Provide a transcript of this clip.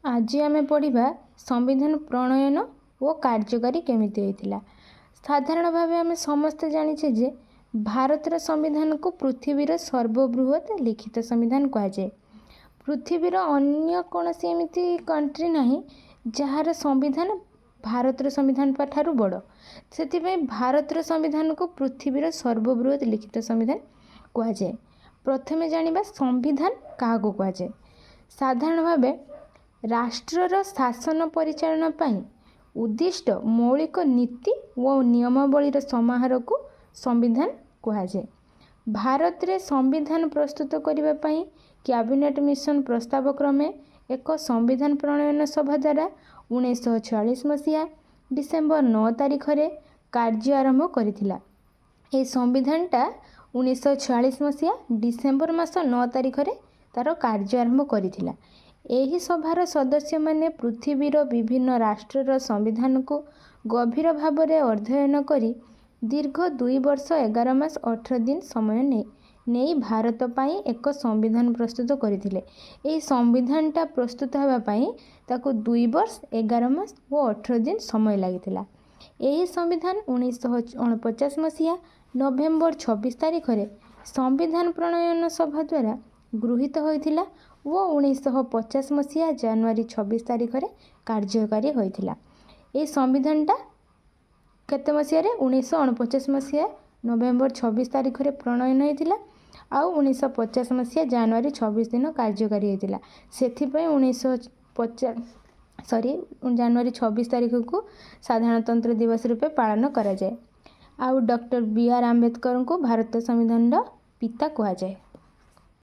आज आमे पढ़िबा संविधान प्रणयन और कार्यकारी केमिति होइतिला। साधारण भाव आम समस्ते जानिछे जे भारतर संविधान को पृथ्वीर सर्वबृहत लिखित संविधान कहुए। पृथ्वीर अन्य कौन सी एमती कंट्री नहीं जार संविधान भारतर संविधान ठारू बड़, से भारतर संविधान को पृथ्वीर सर्वबृहत लिखित संविधान कहुए। प्रथमे जानिबा संविधान क्या कहुए। साधारण भाव राष्ट्रर शासन परिचालन पाई उद्दिष्ट मौलिक नीति और नियमावलीर समाहार को संविधान कहुए। भारत रे संविधान प्रस्तुत करने पाई कैबिनेट मिशन प्रस्ताव क्रमे एक संविधान प्रणयन सभा द्वारा 1946 मसीहा डिसेम्बर 9 तारिख रे कार्य आरंभ करिथिला। ए संविधानटा 1946 मसीहा डिसेम्बर मास 9 तारिख रे तार कार्य आरंभ करिथिला। एही सभार सदस्य माने पृथ्वीर विभिन्न राष्ट्रर संविधान को गभीर भाव में अध्ययन करी दीर्घ 2 वर्ष 11 मास 18 दिन समय नहीं भारत पाई एक संविधान प्रस्तुत करथिले। एही संविधानटा प्रस्तुत होबा पाई ताको 2 वर्ष 11 मास और 18 दिन समय लागिथिला। एही संविधान 1949 मसीहा नवेम्बर 26 तारिख रे संविधान प्रणयन सभा द्वारा गृहीत होइथिला वो 1950 मसीहा जनवरी 26 तारिख रे कार्यकारी होइथिला। ए संविधानटा केते मसीहा रे 1949 मसीहा नवेम्बर 26 तारिख रे प्रणयन होइथिला आउ 1950 मसीहा जनवरी 26 दिन कार्यकारी होइथिला। सेथिपई जनवरी 26 तारिख को साधारणतंत्र दिवस रूपे पालन करा जाए। आउ डॉक्टर बी आर आंबेडकर को भारत संविधान पिता कहा जाए।